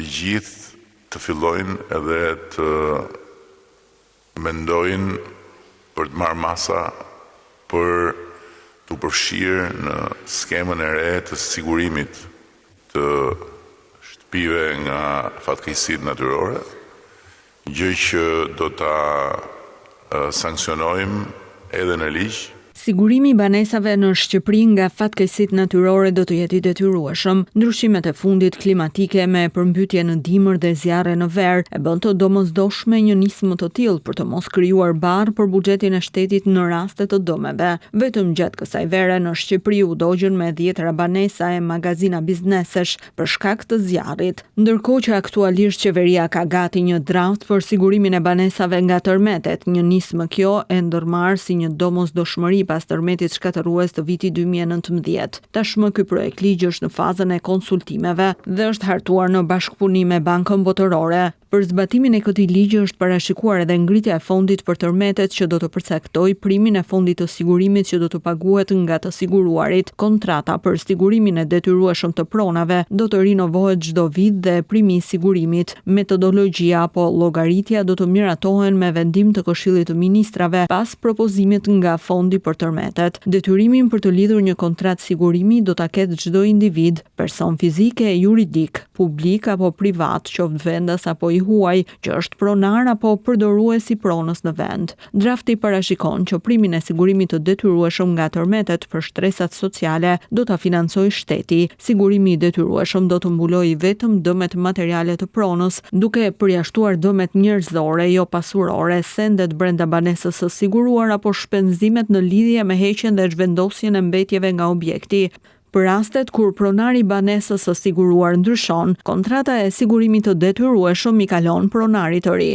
gjithë të fillojnë edhe të mendojnë për të marrë masa për të përfshirë në skemën e re të sigurimit të shtëpive nga fatkeqësitë natyrore, gjë që do ta sankcionojmë edhe në ligj. Sigurimi i banesave në Shqipëri nga fatkeqësitë natyrore do të jetë i detyrueshëm. Ndryshimet e fundit klimatike me përmbytje në dimër dhe zjarre në ver e bën të domosdoshme një nismë të tillë për të mos krijuar barr për buxhetin e shtetit në raste të dëmeve. Vetëm gjatë kësaj vere në Shqipëri u dogjën me 10 banesa e magazina biznesesh për shkak të zjarrit. Ndërkohë që aktualisht qeveria ka gati një draft për sigurimin e banesave nga tërmetet, një nismë kjo e ndërmarrë si një domosdoshmëri pas tërmetit shkatërues të vitit 2019. Tashmë ky projekt ligj është në fazën e konsultimeve dhe është hartuar në bashkëpunim me Bankën Botërore. Për zbatimin e këtij ligji është parashikuar edhe ngritja e fondit për tërmetet që do të përcaktojë primin e fondit të sigurimit që do të paguhet nga të siguruarit. Kontrata për sigurimin e detyrueshëm të pronave do të rinovohet çdo vit dhe primi i sigurimit. Metodologjia apo llogaritja do të miratohen me vendim të Këshillit të Ministrave pas propozimit nga fondi për tërmetet. Detyrimin për të lidhur një kontratë sigurimi do ta ketë çdo individ, person fizik e juridik, publik apo privat, qoftë vendas apo i huaj, që është pronar apo përdorues i pronës në vend. Drafti parashikon që primin e sigurimit të detyrueshëm nga tërmetet për shtresat sociale do ta financojë shteti. Sigurimi i detyrueshëm do të mbulojë vetëm dëmet materiale të pronës, duke përjashtuar dëmet njerëzore, jo pasurore, sendet brenda banesës së siguruar apo shpenzimet në lidhje me heqjen dhe zhvendosjen e mbetjeve nga objekti. Për rastet kur pronari i banesës së siguruar ndryshon, kontrata e sigurimit të detyrueshëm i kalon pronarit të ri.